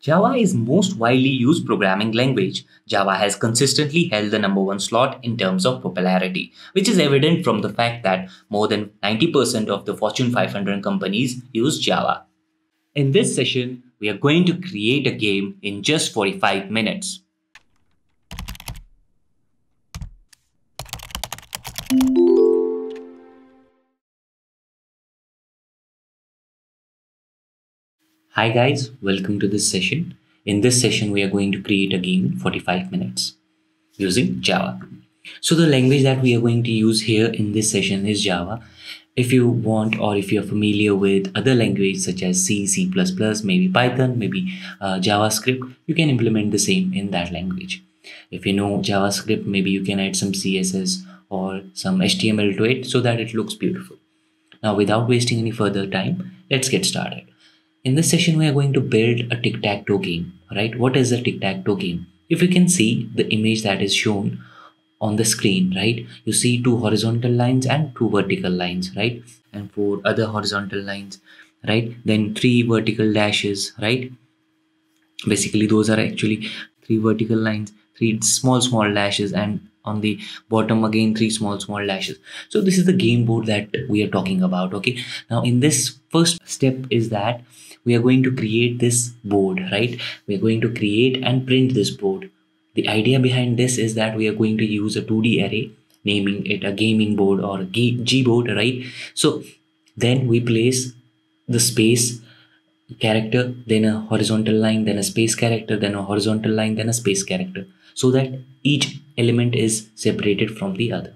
Java is most widely used programming language. Java has consistently held the number one slot in terms of popularity, which is evident from the fact that more than 90% of the Fortune 500 companies use Java. In this session, we are going to create a game in just 45 minutes. Hi guys, welcome to this session. In this session, we are going to create a game in 45 minutes using Java. So the language that we are going to use here in this session is Java. If you want or if you're familiar with other languages such as C, C++, maybe Python, maybe JavaScript, you can implement the same in that language. If you know JavaScript, maybe you can add some CSS or some HTML to it so that it looks beautiful. Now, without wasting any further time, let's get started. In this session, we are going to build a tic-tac-toe game, right? What is a tic-tac-toe game? If you can see the image that is shown on the screen, right? You see two horizontal lines and two vertical lines, right? And four other horizontal lines, right? Then three vertical dashes, right? Basically, those are actually three vertical lines, three small dashes, and on the bottom again three small dashes. So this is the game board that we are talking about. Okay, now in this first step is that we are going to create this board, right? We are going to create and print this board. The idea behind this is that we are going to use a 2D array, naming it a gaming board or a G board, right? So then we place the space character, then a horizontal line, then a space character, then a horizontal line, then a space character, so that each element is separated from the other.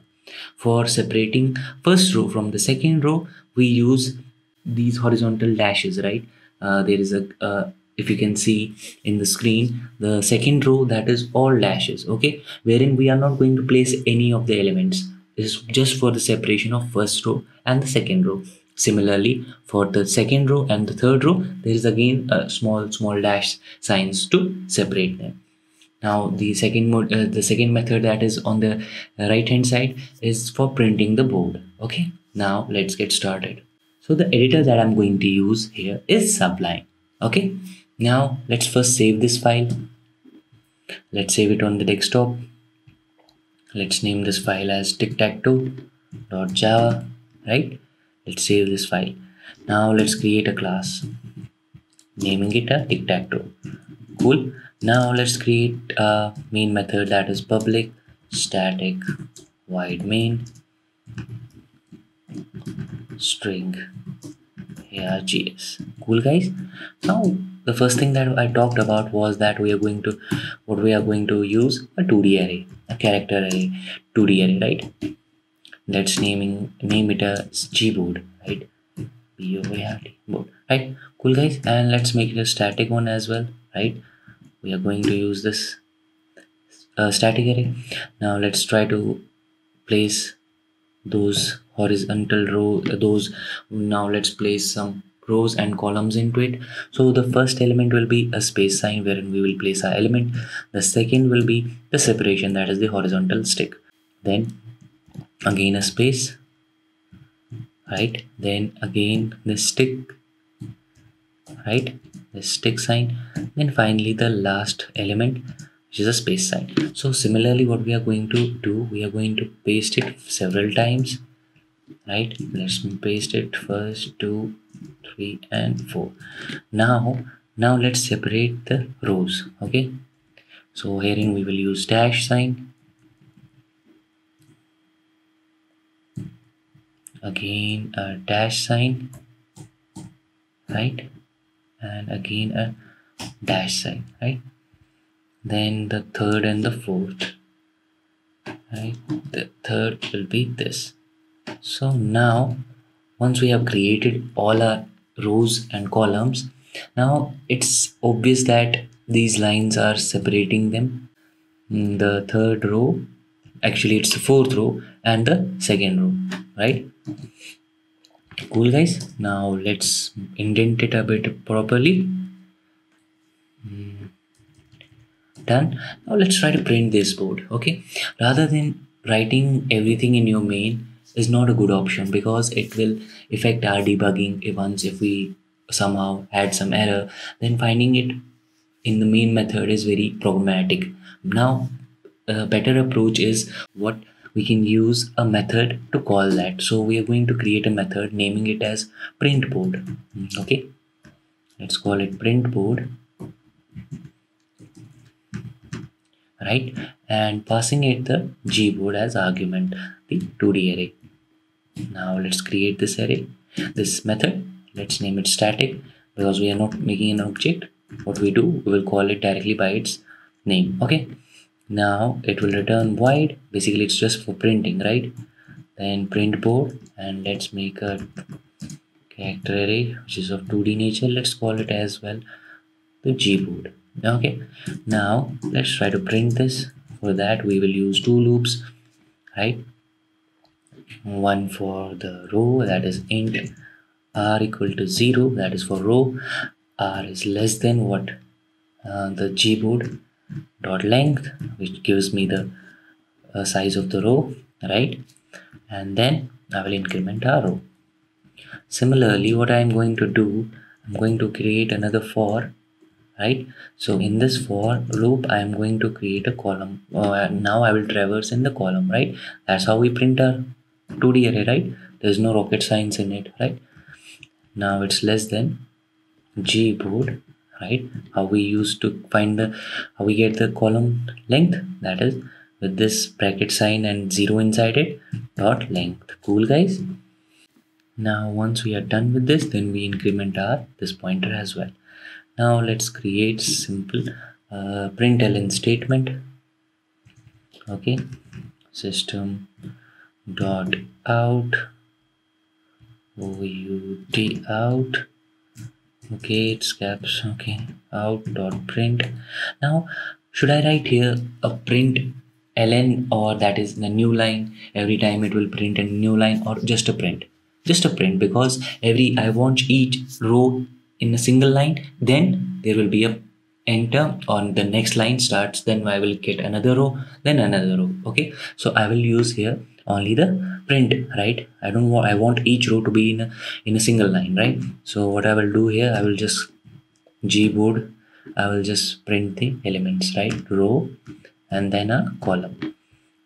For separating first row from the second row, we use these horizontal dashes, right? There is a if you can see in the screen, the second row, that is all dashes, okay, wherein we are not going to place any of the elements. This is just for the separation of first row and the second row. Similarly, for the second row and the third row, there is again a small dash signs to separate them. Now the second method that is on the right hand side is for printing the board. Okay, now let's get started. So the editor that I'm going to use here is Sublime. Okay, now let's first save this file. Let's save it on the desktop. Let's name this file as tictacttoe.java, right? Let's save this file. Now let's create a class, naming it a tic-tac-toe. Cool. Now let's create a main method that is public static void main string args. Cool guys. Now the first thing that I talked about was that we are going to use a 2D array, a character array, 2D array, right? Let's name it as gboard, right? board, board, right? Cool guys. And let's make it a static one as well, right? We are going to use this static array. Now let's try to place those horizontal row, now let's place some rows and columns into it. So the first element will be a space sign wherein we will place our element. The second will be the separation, that is the horizontal stick. Then again a space, right? Then again the stick, right? The stick sign. Then finally the last element, which is a space sign. So similarly, what we are going to do, we are going to paste it several times, right? Let's paste it first, 2, 3 and 4. Now let's separate the rows. Okay, so herein we will use dash sign, again a dash sign, right? And again a dash sign, right? Then the third and the fourth, right? The third will be this. So now once we have created all our rows and columns, now it's obvious that these lines are separating them. The third row, actually it's the fourth row and the second row, right? Cool guys. Now let's indent it a bit properly. Done. Now let's try to print this board. Okay, rather than writing everything in your main is not a good option, because it will affect our debugging. If we somehow had some error, then finding it in the main method is very problematic. Now a better approach is what we can use a method to call that. So we are going to create a method naming it as printboard. Okay, let's call it printboard, right? And passing it the gboard as argument, the 2D array. Now let's create this array, this method. Let's name it static because we are not making an object. What we do, we will call it directly by its name. Okay, now it will return void. Basically it's just for printing, right? Then printboard, and let's make a character array which is of 2D nature. Let's call it as well the gboard. Okay, now let's try to print this. For that we will use two loops, right? One for the row, that is int r equal to 0, that is for row. R is less than what, the gboard dot length, which gives me the size of the row, right? And then I will increment our row. Similarly, what I am going to do, I'm going to create another for, right? So in this for loop I am going to create a column. Now I will traverse in the column, right? That's how we print our 2D array, right? There's no rocket science in it, right? Now it's less than gboard, right? How we used to find the, how we get the column length, that is with this bracket sign and 0 inside it, dot length. Cool, guys? Now once we are done with this, then we increment our this pointer as well. Now let's create simple println statement. Okay, system dot out out. Okay, it's caps. Okay, out dot print. Now should I write here a print ln, or that is the new line, every time it will print a new line, or just a print? Just a print, because I want each row in a single line, then there will be a enter on the next line starts, then I will get another row, then another row. Okay, so I will use here only the print, right? I want each row to be in a single line, right? So what I will do here, I will just gboard, I will just print the elements, right? Row and then a column.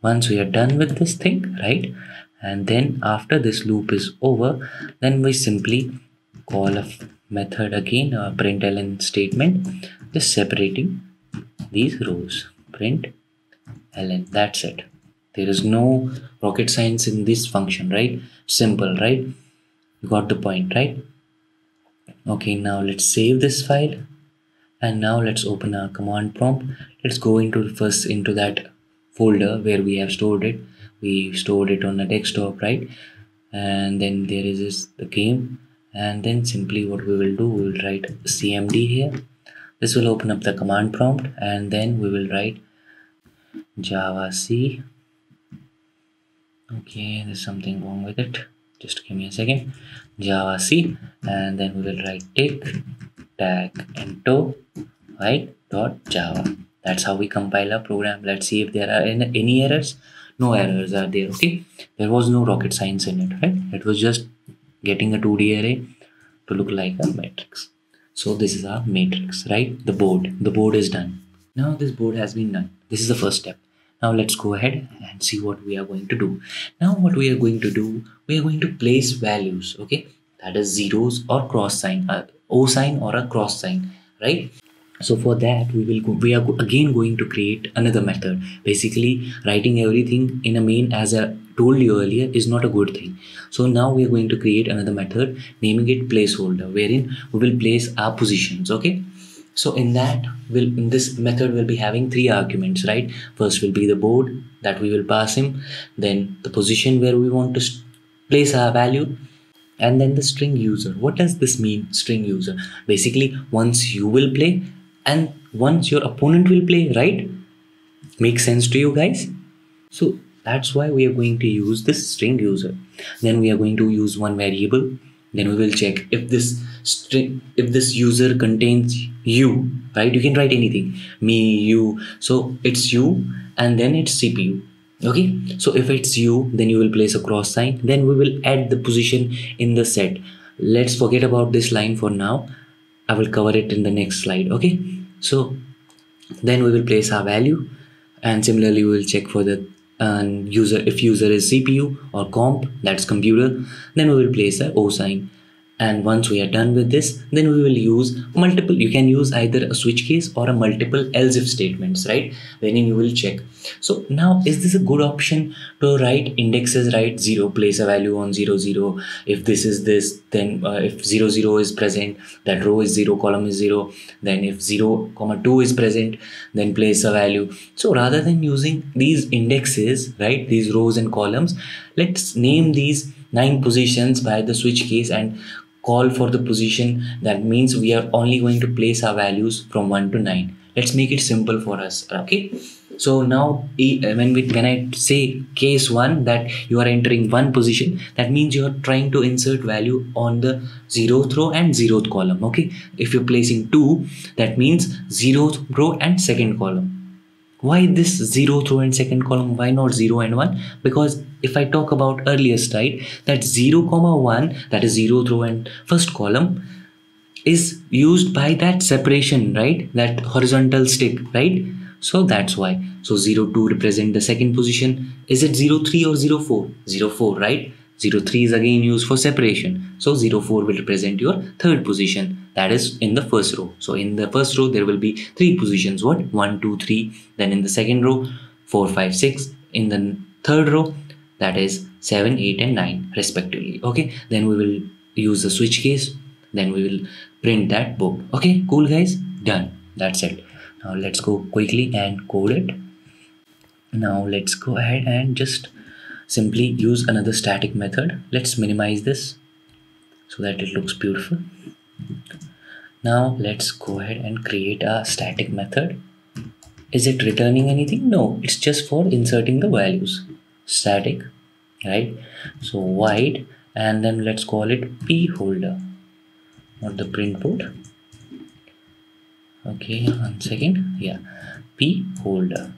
Once we are done with this thing, right, and then after this loop is over, then we simply call a method again, a println statement, just separating these rows, print ln. That's it. There is no rocket science in this function, right? Simple, right? You got the point, right? Okay, now let's save this file, and now let's open our command prompt. Let's go into that folder where we have stored it. We stored it on a desktop, right? And then there is the game, and then simply what we will do, we will write cmd here. This will open up the command prompt, and then we will write java c. Okay, there's something wrong with it, just give me a second. Java c, and then we will write tic tac toe, right, dot java. That's how we compile our program. Let's see if there are any errors. No errors are there. Okay, there was no rocket science in it, right? It was just getting a 2D array to look like a matrix. So this is our matrix, right? The board is done. Now this board has been done. This is the first step. Now let's go ahead and see what we are going to do. Now what we are going to do, we are going to place values, okay? That is zeros or cross sign, O sign or a cross sign, right? So for that we are again going to create another method. Basically writing everything in a main, as I told you earlier, is not a good thing. So now we are going to create another method, naming it placeholder, wherein we will place our positions, okay? So in this method will be having 3 arguments, right? First will be the board that we will pass him, then the position where we want to place our value, and then the string user. What does this mean, string user? Basically once you will play and once your opponent will play, right? Makes sense to you guys? So that's why we are going to use this string user. Then we are going to use one variable. Then we will check if this user contains you, right? You can write anything, me, you. So it's you, and then it's CPU. Okay, so if it's you, then you will place a cross sign. Then we will add the position in the set. Let's forget about this line for now. I will cover it in the next slide. Okay, So then we will place our value, and similarly we will check for the user. If user is CPU or comp, that's computer, then we will place a O sign. And once we are done with this, then we will use multiple, you can use either a switch case or a multiple else if statements, right, wherein you will check. So now, is this a good option to write indexes, right? 0, place a value on 0 0. If this is this, then if 0 0 is present, that row is 0, column is 0. Then if 0 comma 2 is present, then place a value. So rather than using these indexes, right, these rows and columns, let's name these 9 positions by the switch case and call for the position. That means we are only going to place our values from 1 to 9. Let's make it simple for us. Okay, so now when I say case 1, that you are entering one position, that means you are trying to insert value on the 0th row and 0th column. Okay, if you're placing 2, that means 0th row and 2nd column. Why this 0th row and 2nd column? Why not 0 and 1? Because if I talk about earlier slide, that 0 comma 1, that is 0th row and 1st column, is used by that separation, right, that horizontal stick, right? So that's why. So 02 represent the 2nd position. Is it 03 or 04? 04, right? 03 is again used for separation. So 04 will represent your 3rd position, that is in the 1st row. So in the 1st row there will be 3 positions. What? 1 2 3. Then in the 2nd row 4 5 6. In the 3rd row, that is 7 8 and 9 respectively. Okay, then we will use the switch case, then we will print that book. Okay, cool guys, done. That's it. Now let's go quickly and code it. Now let's go ahead and just simply use another static method. Let's minimize this so that it looks beautiful. Now let's go ahead and create a static method. Is it returning anything? No, it's just for inserting the values. Static, right? So void, and then let's call it p holder, not the print board. Okay, 1 second. Yeah, p holder,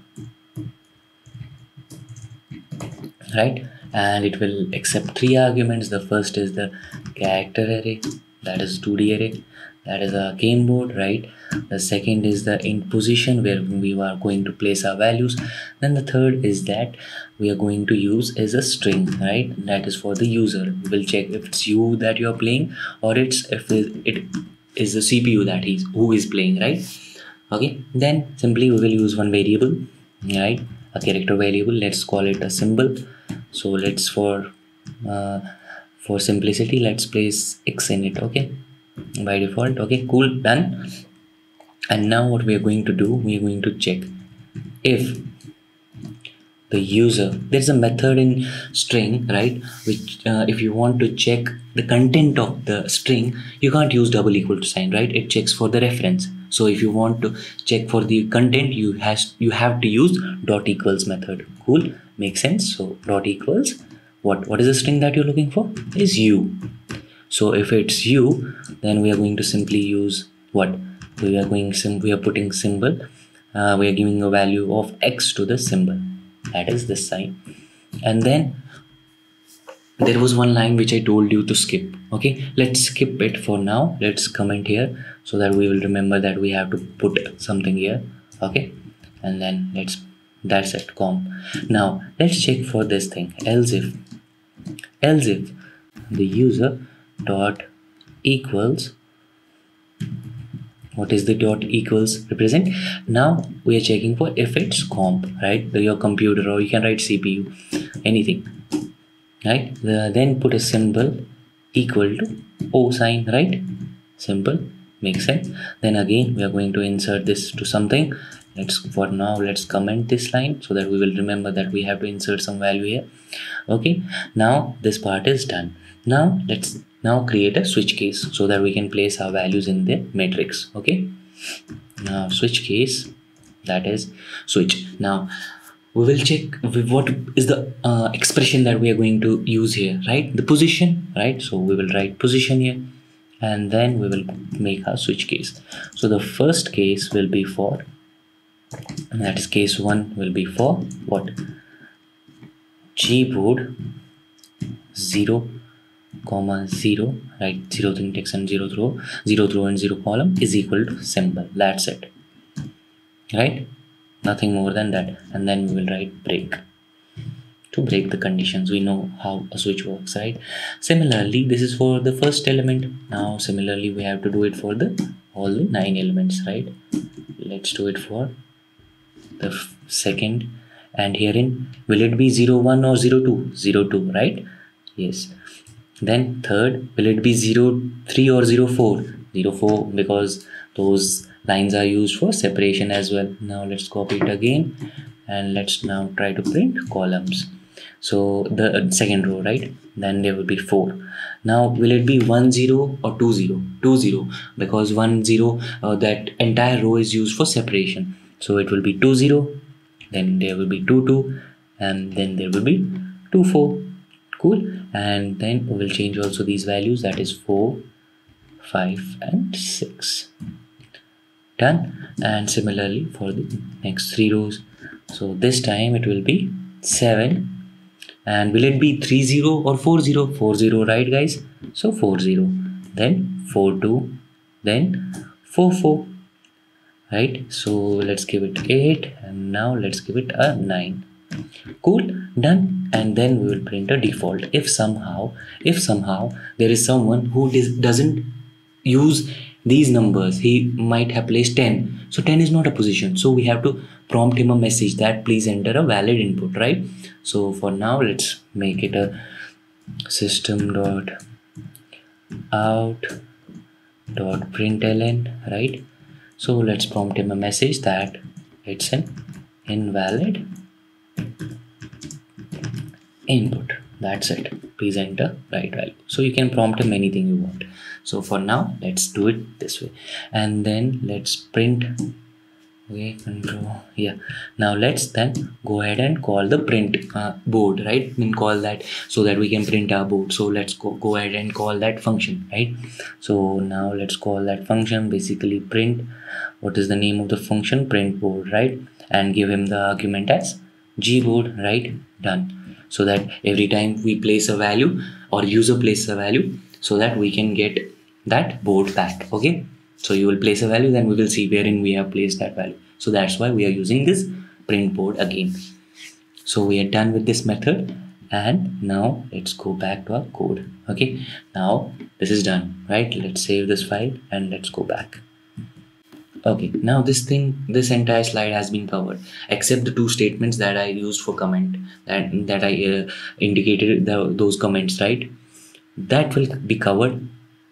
right? And it will accept 3 arguments. The first is the character array, that is 2D array, that is a game board, right? The second is the int position, where we are going to place our values. Then the third is that we are going to use as a string, right? That is for the user. We will check if it's you that you are playing, or it's if it is the CPU that who is playing, right? Okay, then simply we will use one variable, right, a character variable. Let's call it a symbol. So let's for simplicity, let's place x in it. Okay, by default. Okay, cool, done. And now what we are going to do, we are going to check if the user, there's a method in string, right, which if you want to check the content of the string, you can't use double equal to sign, right? It checks for the reference. So if you want to check for the content, you have to use dot equals method. Cool, makes sense. So dot equals, what is the string that you're looking for? Is you. So if it's you, then we are going to simply use what? We are putting symbol, we are giving a value of x to the symbol, that is this sign. And then there was one line which I told you to skip. Okay, let's skip it for now. Let's comment here so that we will remember that we have to put something here. Okay, and then that's it, com. Now let's check for this thing, else if the user dot equals, what is the dot equals represent? Now we are checking for if it's comp, right, your computer, or you can write CPU, anything, right? Then put a symbol equal to O sign, right? Simple, makes sense. Then again we are going to insert this to something. Let's comment this line so that we will remember that we have to insert some value here. Okay, now this part is done. Now let's create a switch case so that we can place our values in the matrix. Okay, now switch case, that is switch. Now we will check what is the expression that we are going to use here, right? The position, right? So we will write position here, and then we will make our switch case. So the first case will be for, that is case 1 will be for what? Gboard 0 comma 0, right? 0th index and 0th row and 0 column is equal to symbol. That's it. right? Nothing more than that. And then we will write break to break the conditions. We know how a switch works, right? Similarly, this is for the first element. Now similarly we have to do it for the all the 9 elements, right? Let's do it for the second. And herein, will it be 01 or 02? 02, right? Yes. Then third, will it be 03 or 04? 04, because those lines are used for separation as well. Now let's copy it again, and let's now try to print columns. So the second row, right? Then there will be 4. Now will it be 10 or 20? 20, because 10, that entire row is used for separation. So it will be 20, then there will be 22, and then there will be 24. Cool. And then we will change also these values, that is 4, 5 and 6. Done. And similarly for the next 3 rows. So this time it will be 7. And will it be 30 or 40? 40, right guys? So 40, then 42, then 44, right? So let's give it 8, and now let's give it a 9. Cool. Done. And then we will print a default. If somehow there is someone who doesn't use these numbers, he might have placed 10, so 10 is not a position, so we have to prompt him a message that please enter a valid input, right? So for now let's make it a system.out.println, right? So let's prompt him a message that it's an invalid input. That's it. Please enter right value. So you can prompt him anything you want. So for now let's do it this way, and then let's print. Okay, control. Yeah. Now let's then go ahead and call the print board, right? And call that so that we can print our board. So let's go ahead and call that function, right? So now let's call that function basically print. What is the name of the function? Print board, right? And give him the argument as gboard, right? Done. So that every time we place a value or user places a value, so that we can get that board back. Okay, so you will place a value, then we will see wherein we have placed that value. So that's why we are using this print board again. So we are done with this method, and now let's go back to our code. Okay, now this is done, right? Let's save this file and let's go back. Okay, now this entire slide has been covered except the 2 statements that I used for comment, that I indicated those comments, right? That will be covered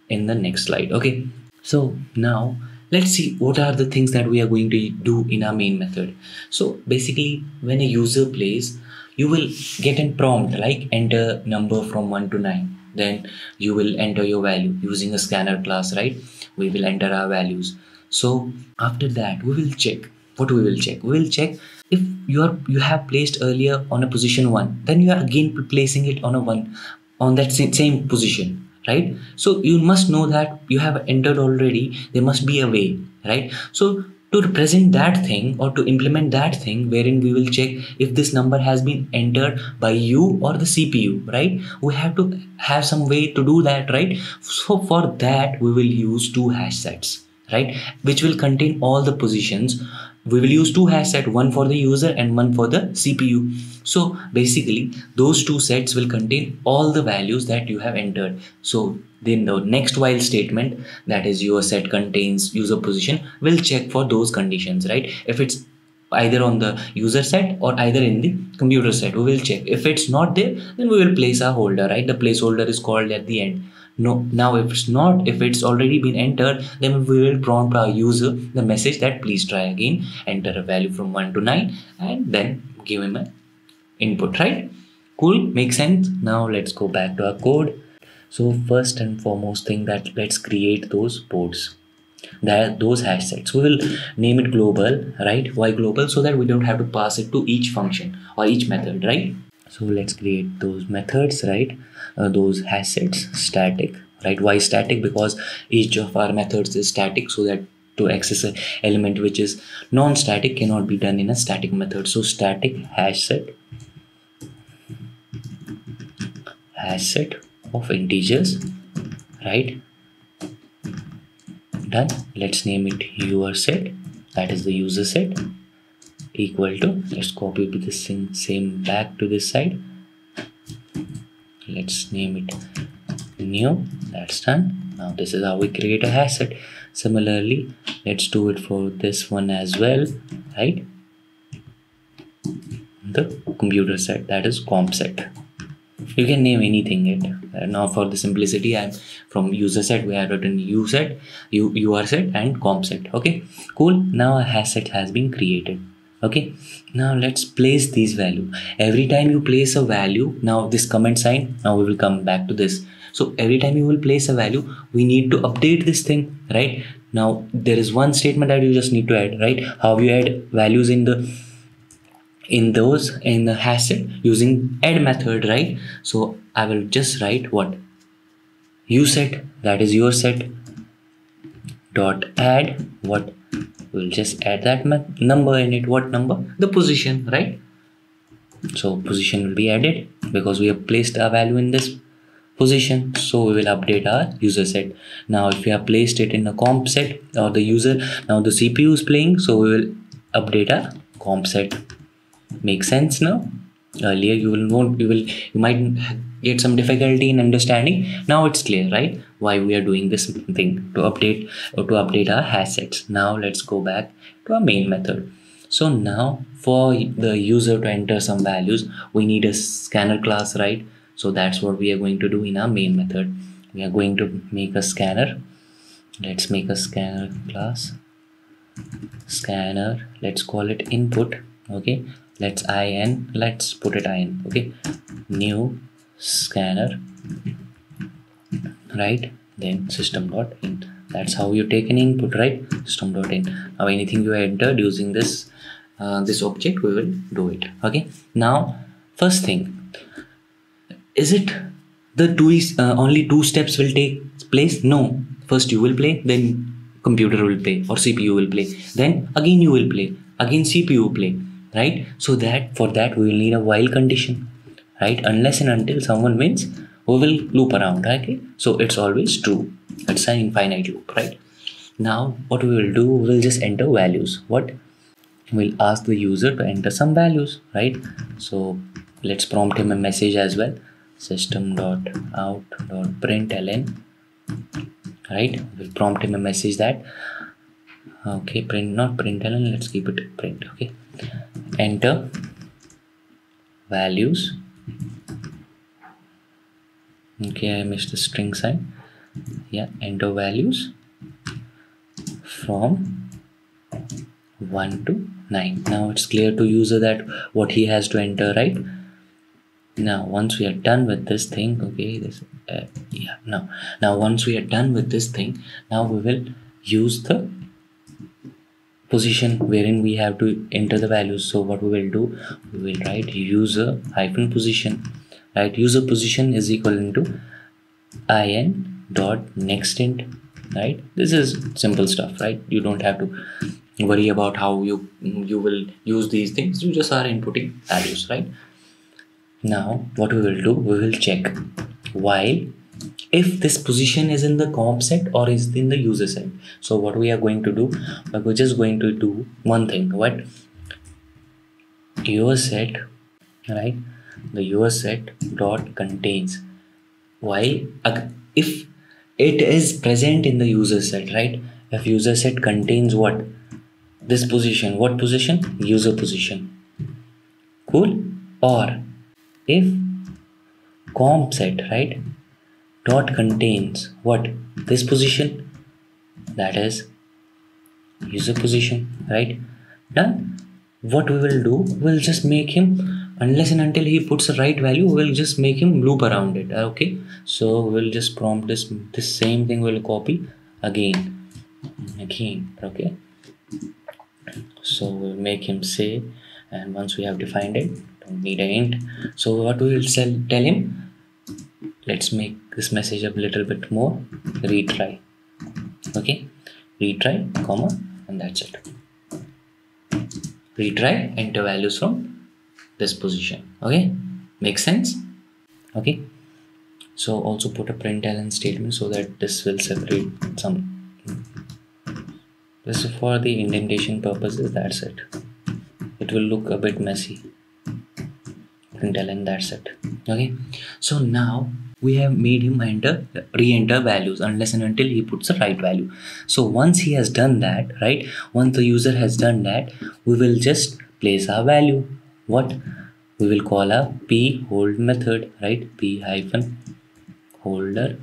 in the next slide. Okay, so now let's see what are the things that we are going to do in our main method. So basically when a user plays, you will get a prompt like enter number from 1 to 9. Then you will enter your value using a scanner class, right? We will enter our values. So after that we will check. What we will check? We will check if you have placed earlier on a position 1, then you are again placing it on a 1 on that same position, right? So you must know that you have entered already. There must be a way, right? So to represent that thing or to implement that thing wherein we will check if this number has been entered by you or the CPU, right? We have to have some way to do that, right? So for that we will use 2 hash sets, right, which will contain all the positions. We will use 2 hash set, one for the user and one for the CPU. So basically those 2 sets will contain all the values that you have entered. So then the next while statement, that is your set contains user position, will check for those conditions, right? If it's either on the user set or either in the computer set, we will check. If it's not there, then we will place a holder, right? The placeholder is called at the end. No, now if it's already been entered, then we will prompt our user the message that please try again, enter a value from 1 to 9, and then give him an input, right? Cool, makes sense. Now let's go back to our code. So first and foremost thing, that let's create those boards, those hash sets. We will name it global, right? Why global? So that we don't have to pass it to each function or each method, right? So let's create those methods, right? Those hash sets static, right? Why static? Because each of our methods is static, so that to access an element which is non-static cannot be done in a static method. So static hash set of integers, right? Done. Let's name it your set. that is the user set, equal to, let's copy to this thing, same back to this side, let's name it new. That's done. Now this is how we create a hash set. Similarly, let's do it for this one as well, right? The computer set, that is comp set. You can name anything it. Now for the simplicity, I'm from user set, we have written u set, ur set and comp set. Okay, cool. Now a hash set has been created. Okay, now let's place these value. Every time you place a value, now this comment sign, now we will come back to this. So every time you will place a value, we need to update this thing, right? Now there is one statement that you just need to add, right? How you add values in the hash set using add method, right? So I will just write what u set, that is your set, dot add what, we'll just add that number in it. What number? The position, right? So position will be added because we have placed a value in this position, so we will update our user set. Now if we have placed it in a comp set or the user, now the CPU is playing, so we will update our comp set. Make sense now? Earlier you might get some difficulty in understanding. Now it's clear, right? Why we are doing this thing, to update our hash sets. Now let's go back to our main method. So now for the user to enter some values, we need a scanner class, right? So that's what we are going to do in our main method. We are going to make a scanner. Let's make a scanner class. Scanner, let's call it input. Okay, let's put it in. Okay, new scanner, right? Then system.in. That's how you take an input, right? System.in. Now anything you entered using this object, we will do it. Okay, now first thing, is it the only two steps will take place? No, first you will play, then computer will play or CPU will play, then again you will play, again CPU will play, right? So that for that we will need a while condition, right? Unless and until someone wins, we will loop around. Okay, so it's always true. It's an infinite loop, right? Now what we will do, we will just enter values. What we'll ask the user to enter some values, right? So let's prompt him a message as well. System.out.println, right? We'll prompt him a message that, okay, print, not println, let's keep it print. Okay, enter values. Okay, I missed the string sign. Yeah, enter values from 1 to 9. Now it's clear to user that what he has to enter, right? Now once we are done with this thing, okay, now once we are done with this thing, now we will use the position wherein we have to enter the values. So what we will do, we will write user hyphen position, right? User position is equal to in dot next int, right? This is simple stuff, right? You don't have to worry about how you will use these things. You just are inputting values, right? Now what we will do, we will check while if this position is in the comp set or is in the user set. So what we are going to do, we're just going to do one thing. What? Your set, right? The your set dot contains, while if it is present in the user set, right? If user set contains what? This position. What position? User position. Cool. Or if comp set, right, dot contains what? This position, that is user position, right? Done. What we will do, we'll just make him, unless and until he puts the right value, we'll just make him loop around it. Okay, so we'll just prompt this same thing, we'll copy again. Okay, so we'll make him say, and once we have defined it, don't need an int. So what we will tell him, let's make this message a little bit more, retry. Okay, retry, comma, and that's it. Retry, enter values from this position. Okay, makes sense? Okay, so also put a println statement so that this will separate some. Just for the indentation purposes, that's it. It will look a bit messy. You can tell, and that's it. Okay. So now we have made him re-enter values unless and until he puts the right value. So once he has done that, right? Once the user has done that, we will just place our value. What? We will call a p hold method, right? P hyphen holder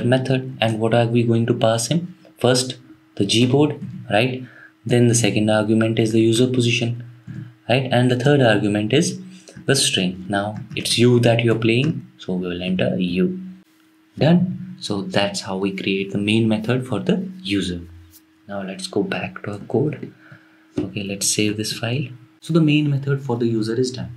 method. And what are we going to pass him? First the gboard, right? Then the second argument is the user position, right? And the third argument is the string. Now it's you that you're playing, so we will enter you. Done. So that's how we create the main method for the user. Now let's go back to our code. Okay, let's save this file. So the main method for the user is done.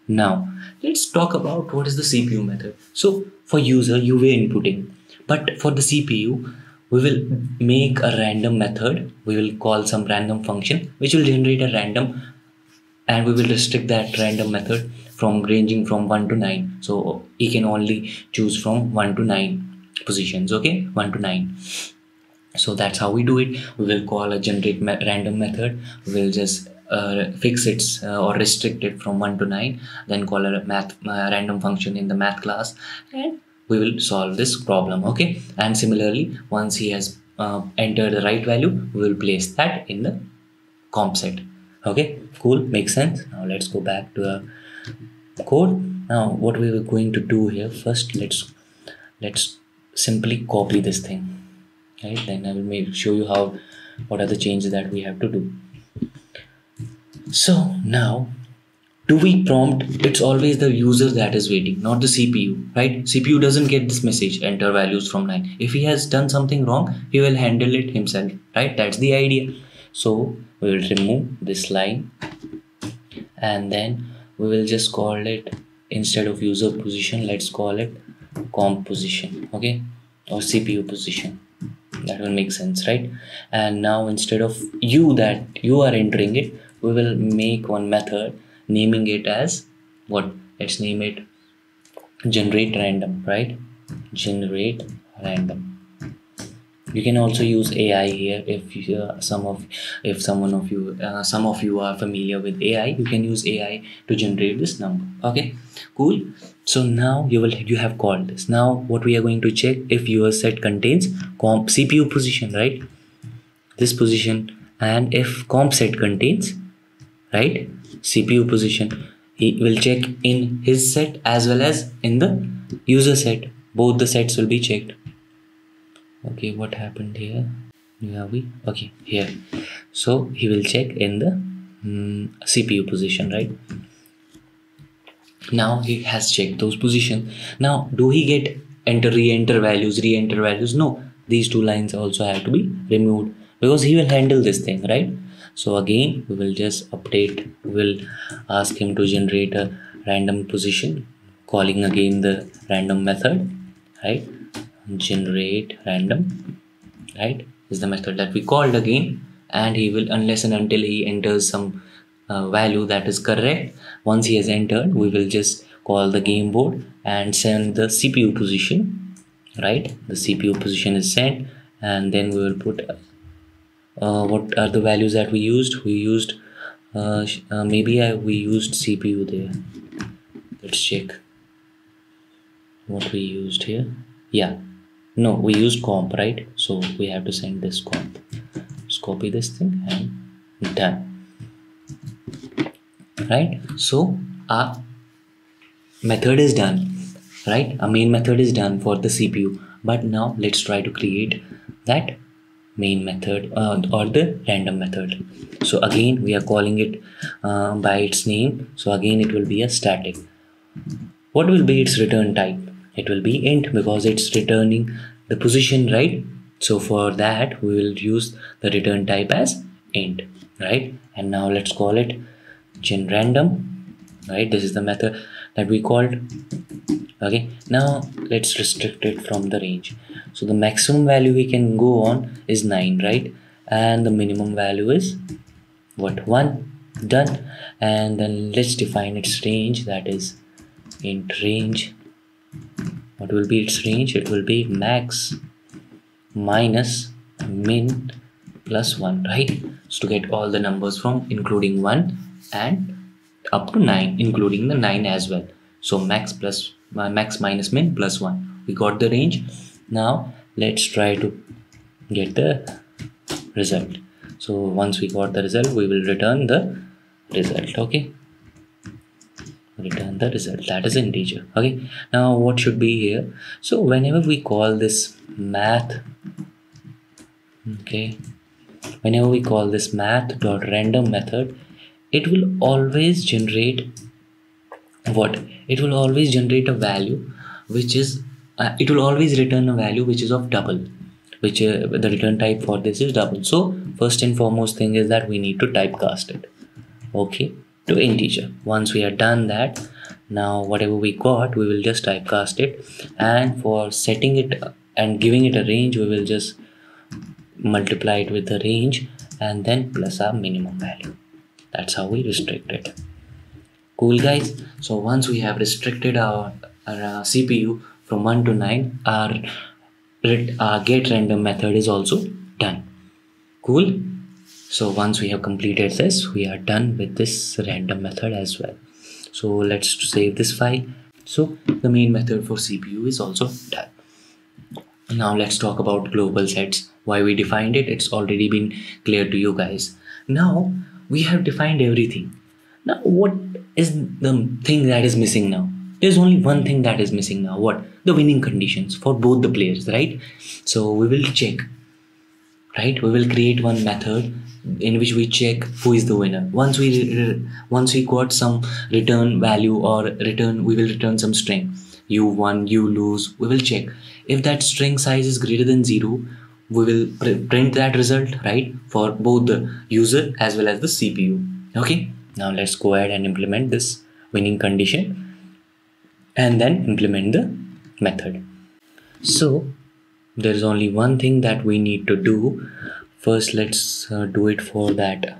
Now let's talk about what is the CPU method. So for user you were inputting, but for the CPU we will make a random method. We will call some random function which will generate a random, and we will restrict that random method from ranging from 1 to 9. So he can only choose from 1 to 9 positions. Okay, 1 to 9. So that's how we do it. We will call a generate random method. We will just fix it or restrict it from 1 to 9, then call a random function in the math class, and we will solve this problem. Okay, and similarly once he has entered the right value, we will place that in the comp set. Okay, cool, makes sense. Now let's go back to the code. Now what we were going to do here, first let's simply copy this thing, right? Then I will show you what are the changes that we have to do. So now do we prompt? It's always the user that is waiting, not the CPU, right? CPU doesn't get this message enter values from 9. If he has done something wrong, he will handle it himself, right? That's the idea. So we will remove this line, and then we will just call it, instead of user position, let's call it comp position. Okay, or CPU position. That will make sense, right? And now instead of that you are entering it, we will make one method naming it as what? Let's name it generate random, right? Generate random. You can also use AI here. If some of you are familiar with AI, you can use AI to generate this number. Okay, cool. So now you have called this. Now what we are going to check, if your set contains comp CPU position, right? This position, and if comp set contains, right, CPU position, he will check in his set as well as in the user set. Both the sets will be checked. Okay, what happened here? Where are we? Okay, here. So he will check in the CPU position, right? Now he has checked those positions. Now do he get re-enter values? No, these two lines also have to be removed because he will handle this thing, right? So again we will just update. We will ask him to generate a random position, calling again the random method, right? Generate random, right, is the method that we called again, and he will, unless and until he enters some value that is correct. Once he has entered, we will just call the game board and send the CPU position, right? The CPU position is sent, and then we will put what are the values that we used. We used we used CPU there. Let's check what we used here. Yeah, no, we used comp, right? So we have to send this comp. Just copy this thing and done, right? So our method is done, right? Our main method is done for the CPU. But now let's try to create that main method or the random method. So again we are calling it by its name. So again it will be a static. What will be its return type? It will be int because it's returning the position, right? So for that we will use the return type as int, right? And now let's call it gen random, right? This is the method that we called. Okay, now let's restrict it from the range. So the maximum value we can go on is 9, right? And the minimum value is what? 1. Done. And then let's define its range, that is int range. What will be its range? It will be max minus min plus 1, right? So to get all the numbers from including 1 and up to 9, including the 9 as well. So max plus max minus min plus 1. We got the range. Now let's try to get the result. So once we got the result, we will return the result. Okay, return the result, that is integer. Okay, now what should be here? So whenever we call this math, okay, whenever we call this math dot random method, it will always generate what? It will always generate a value which is it will always return a value which is of double, which the return type for this is double. So first and foremost thing is that we need to typecast it, okay, to integer. Once we have done that, now whatever we got, we will just typecast it, and for setting it and giving it a range, we will just multiply it with the range and then plus our minimum value. That's how we restrict it. Cool guys. So once we have restricted our CPU from 1 to 9, our get random method is also done. Cool. So once we have completed this, we are done with this random method as well. So let's save this file. So the main method for CPU is also done. Now let's talk about global sets. Why we defined it, it's already been clear to you guys. Now we have defined everything. Now what is the thing that is missing now? There's only one thing that is missing now. What? The winning conditions for both the players, right? So we will check, right? We will create one method in which we check who is the winner. Once we got some return value or return, we will return some string. You won, you lose. We will check if that string size is greater than 0. We will print that result, right, for both the user as well as the CPU. Okay. Now let's go ahead and implement this winning condition and then implement the method. So there is only one thing that we need to do. First, let's do it for that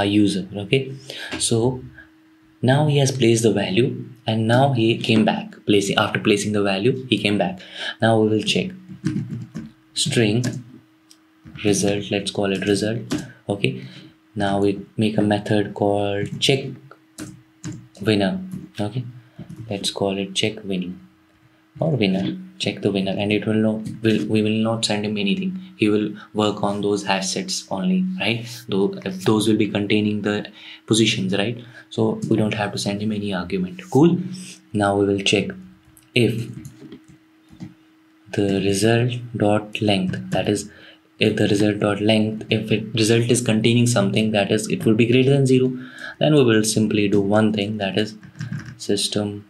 user. Okay, so now he has placed the value and now he came back. After placing the value, he came back. Now we will check string result. Let's call it result. Okay, now we make a method called check winner. Okay, let's call it check winning or winner. Check the winner, and it will not we will not send him anything. He will work on those hash sets only, right? Those will be containing the positions, right? So we don't have to send him any argument. Cool. Now we will check if the result dot length, that is if the result dot length, if it result is containing something, that is it will be greater than 0, then we will simply do one thing, that is system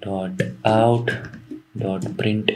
dot out dot print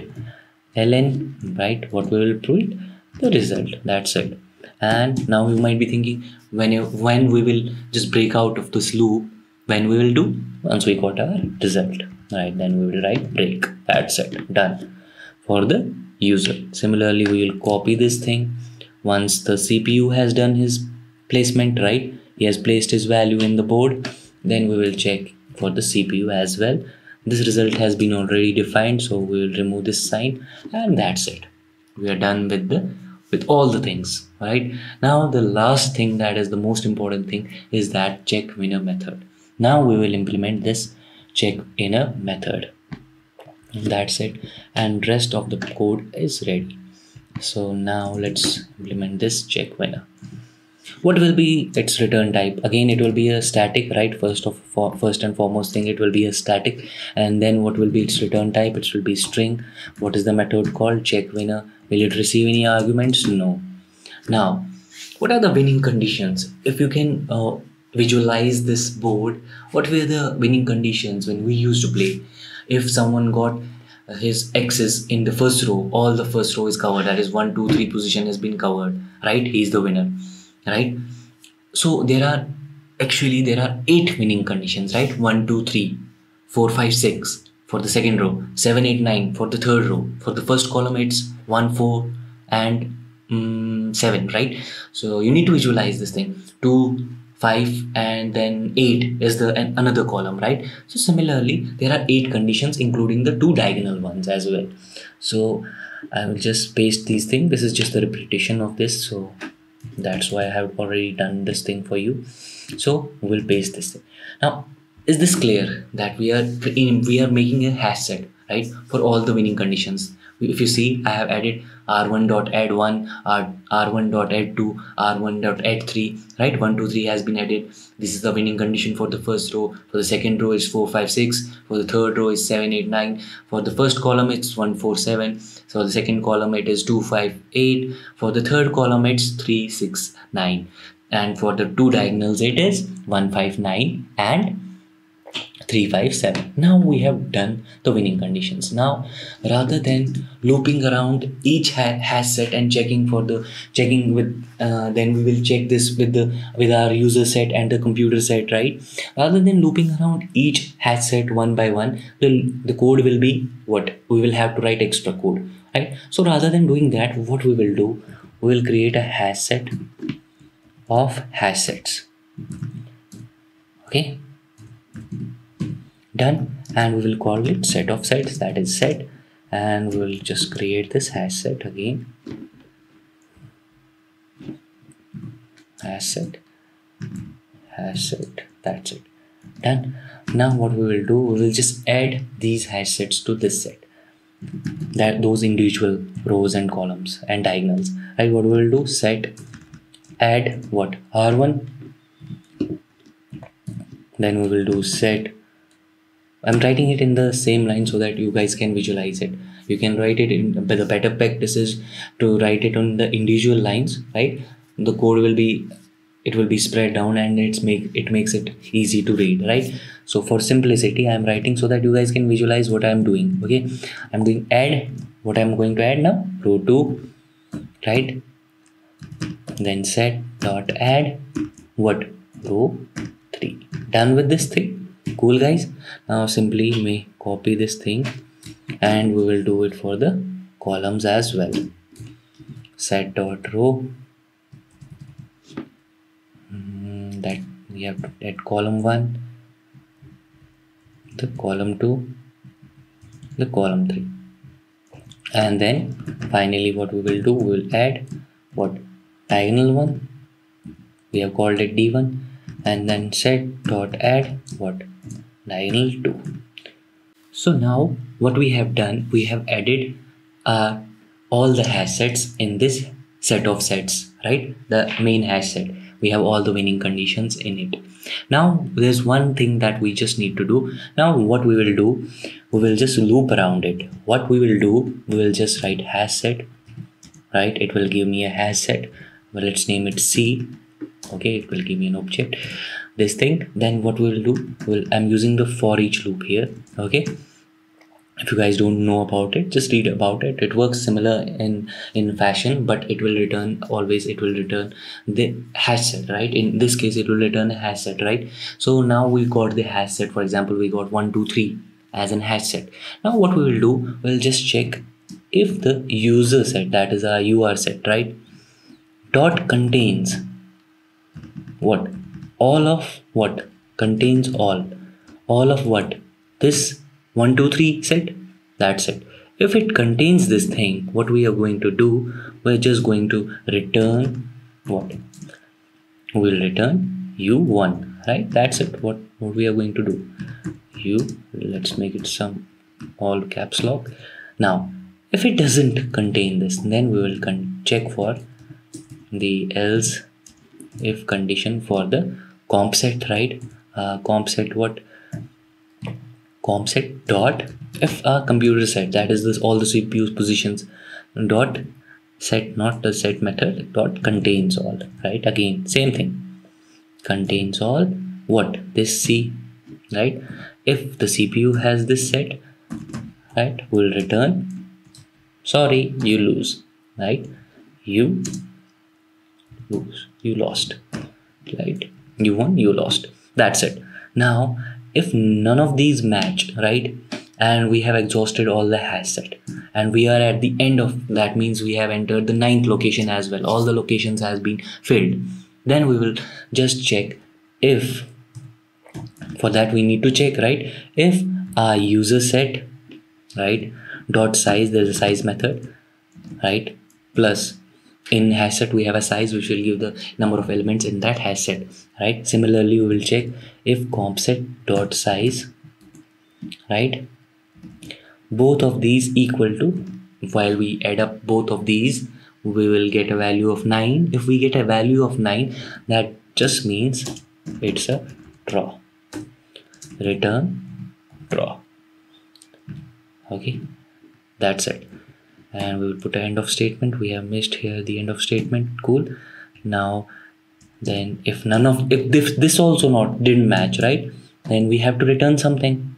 ln, right? What we will print? The result. That's it. And now you might be thinking, when we will just break out of this loop, when we will do? Once we got our result, right? Then we will write break. That's it. Done for the user. Similarly, we will copy this thing. Once the CPU has done his placement, right? He has placed his value in the board. Then we will check for the CPU as well. This result has been already defined, so we will remove this sign, and that's it. We are done with all the things, right? Now the last thing, that is the most important thing, is that check winner method. Now we will implement this check winner method. That's it, and rest of the code is ready. So now let's implement this check winner. What will be its return type? Again, it will be a static, right? First and foremost thing, it will be a static. And then what will be its return type? It will be string. What is the method called? Check winner. Will it receive any arguments? No. Now, what are the winning conditions? If you can visualize this board, what were the winning conditions when we used to play? If someone got his x's in the first row, all the first row is covered, that is 1, 2, 3 position has been covered, right? He is the winner, right? So there are 8 winning conditions, right? 1, 2, 3, 4, 5, 6 for the second row, 7, 8, 9 for the third row. For the first column, it's 1, 4 and 7, right? So you need to visualize this thing. 2, 5 and then 8 is the another column, right? So similarly, there are 8 conditions including the 2 diagonal ones as well. So I will just paste these things. This is just the repetition of this, so that's why I have already done this thing for you. So we'll paste this thing. Now, is this clear that we are making a hash set, right, for all the winning conditions? If you see, I have added r1.add1, r1.add2, r1.add3, right? 1 2 3 has been added. This is the winning condition for the first row. For the second row is 4 5 6. For the third row is 7 8 9. For the first column it's 1 4 7. So the second column it is 2 5 8. For the third column it's 3 6 9. And for the two diagonals it is 1 5 9 and 3 5 7. Now we have done the winning conditions. Now, rather than looping around each hash set and checking with then we will check this with our user set and the computer set, right? Rather than looping around each hash set one by one, the code will be what we will have to write extra code, right? So rather than doing that, what we will do, we will create a hash set of hash sets. Okay, done. And we will call it set of sets, that is set, and we will just create this hash set again, hash set, that's it, done. Now what we will do, we will just add these hash sets to this set, that those individual rows and columns and diagonals, right? What we will do, set add what, r1, then we will do set, I'm writing it in the same line so that you guys can visualize it. You can write it in, but the better practice is to write it on the individual lines, right? The code will be, it will be spread down and it makes it easy to read, right? So for simplicity, I'm writing so that you guys can visualize what I'm doing. Okay, I'm doing add, what I'm going to add now, row 2, right? Then set dot add what, row 3. Done with this thing. Cool guys. Now simply may copy this thing and we will do it for the columns as well. Set dot row, that we have to add column 1, the column 2, the column 3, and then finally what we will do, we will add what, diagonal 1, we have called it d1, and then set dot add what, diagonal 2. So now what we have done, we have added all the hash sets in this set of sets, right? The main hash set, we have all the winning conditions in it. Now there's one thing that we just need to do. Now what we will do, we will just loop around it. What we will do, we will just write hash set, right? It will give me a hash set. Well, let's name it C. Okay, it will give me an object, this thing. Then what we will do, I'm using the for each loop here. Okay, if you guys don't know about it, just read about it. It works similar in fashion, but it will return always, it will return the hash set, right? In this case it will return a hash set, right? So now we got the hash set. For example, we got 1 2 3 as an hash set. Now what we will do, we'll just check if the user set, that is our UR set, right, dot contains what, all of what, contains all of what, this 1 2 3 set, that's it. If it contains this thing, what we are going to do, we're just going to return what, we'll return u1, right? That's it. What we are going to do, u, let's make it some all caps lock. Now if it doesn't contain this, then we will check for the else if condition for the comp set, right? Comp set what, comp set dot if a computer set, that is this all the CPU positions, dot set, not the set method, dot contains all, right? Again same thing, contains all what, this C, right? If the CPU has this set, right, will return sorry, you lose, right? You lose, you lost, right? You won, you lost, that's it. Now if none of these match, right, and we have exhausted all the hash set and we are at the end of that, means we have entered the 9th location as well, all the locations has been filled, then we will just check if, for that we need to check, right, if our user set, right, dot size, there's a size method, right? Plus in hash set we have a size which will give the number of elements in that hash set, right? Similarly we will check if comp set dot size, right, both of these equal to, while we add up both of these we will get a value of 9. If we get a value of 9, that just means it's a draw. Return draw. Okay, that's it. And we will put an end of statement. We have missed here the end of statement. Cool. Now then if this also not didn't match, right, then we have to return something,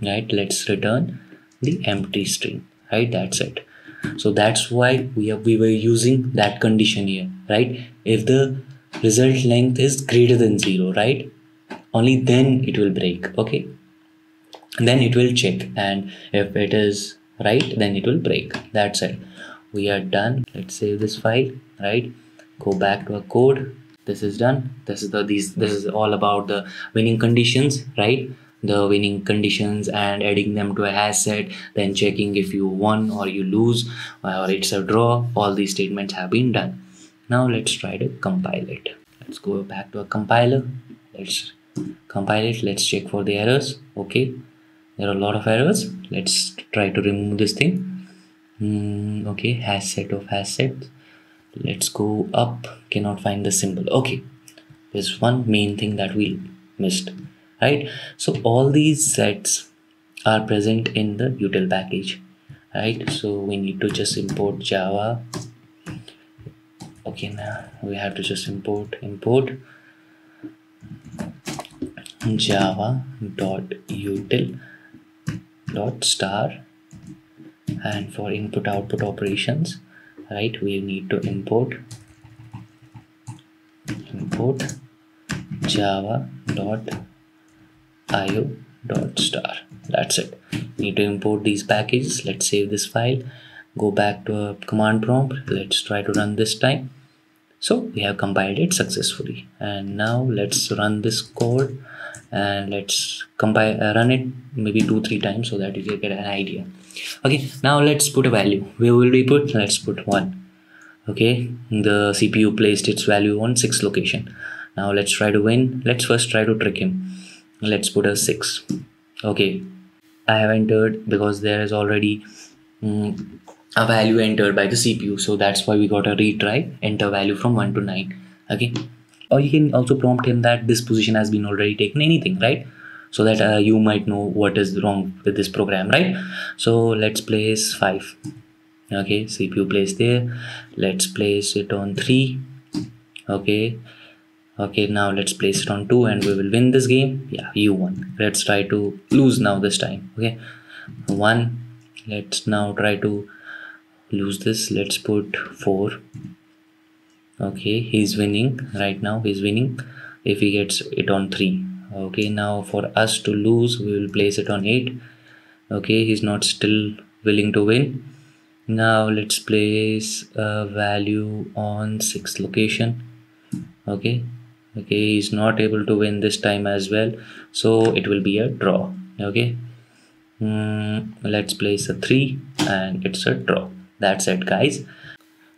right? Let's return the empty string, right? That's it. So that's why we were using that condition here, right? If the result length is greater than 0, right, only then it will break. Okay, and then it will check, and if it is right then it will break. That's it. We are done. Let's save this file, right? Go back to our code. This is done. This is all about the winning conditions, right? The winning conditions and adding them to a hash set, then checking if you won or you lose or it's a draw. All these statements have been done. Now let's try to compile it. Let's go back to a compiler. Let's compile it. Let's check for the errors. Okay, there are a lot of errors. Let's try to remove this thing. Okay, hash set of hash set. Let's go up. Cannot find the symbol. Okay, there's one main thing that we missed, right? So all these sets are present in the util package, right? So we need to just import Java. Okay, now we have to just import java.util.star, and for input output operations, right, we need to import java.io.star. That's it. Need to import these packages. Let's save this file, go back to a command prompt. Let's try to run this time. So we have compiled it successfully, and now let's run this code and let's run it maybe 2-3 times so that you can get an idea. Okay, now let's put a value. Where will we put? Let's put 1. Okay, the CPU placed its value on 6 location. Now let's try to win. Let's first try to trick him. Let's put a 6. Okay, I have entered because there is already a value entered by the CPU, so that's why we got a retry. Enter value from 1 to 9. Okay, or you can also prompt him that this position has been already taken, anything, right? So that you might know what is wrong with this program, right? So let's place 5. Okay, CPU placed there. Let's place it on 3. Okay, now let's place it on 2 and we will win this game. Yeah, you won. Let's try to lose now this time. Okay, 1. Let's now try to lose this. Let's put 4. Okay, he's winning right now. He's winning if he gets it on 3. Okay, now for us to lose we will place it on 8. Okay, he's not still willing to win. Now let's place a value on 6 location. Okay, he's not able to win this time as well, so it will be a draw. Okay, let's place a 3 and it's a draw. That's it, guys.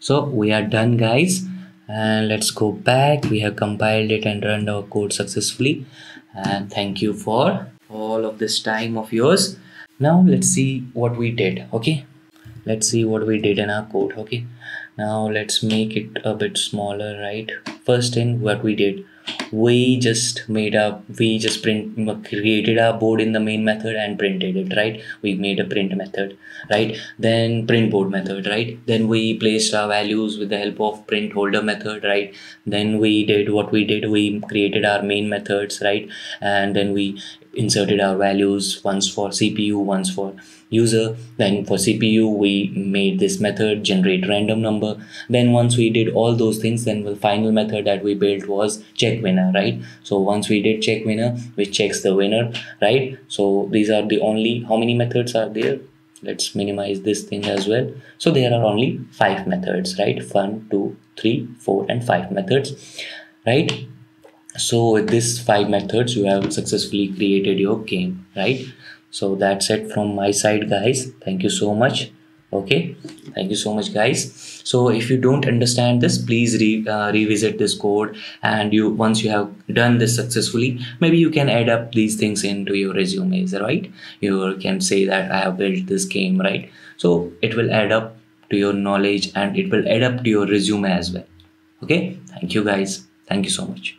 So we are done, guys, and let's go back. We have compiled it and run our code successfully, and thank you for all of this time of yours. Now let's see what we did. Okay, let's see what we did in our code. Okay, now let's make it a bit smaller, right? First thing what we did, we just created our board in the main method and printed it, right? We made a print method, right? Then print board method, right? Then we placed our values with the help of print holder method, right? Then we created our main methods, right? And then we inserted our values, once for CPU, once for user. Then for CPU we made this method generate random number. Then once we did all those things, then the final method that we built was check winner, right? So once we did check winner, which checks the winner, right? So these are the only, how many methods are there? Let's minimize this thing as well. So there are only 5 methods, right? 1, 2, 3, 4 and 5 methods, right? So with these 5 methods you have successfully created your game, right? So that's it from my side, guys. Thank you so much. Okay, thank you so much, guys. So if you don't understand this, please revisit this code, and you once you have done this successfully, maybe you can add up these things into your resumes, right? You can say that I have built this game, right? So it will add up to your knowledge, and it will add up to your resume as well. Okay, thank you, guys. Thank you so much.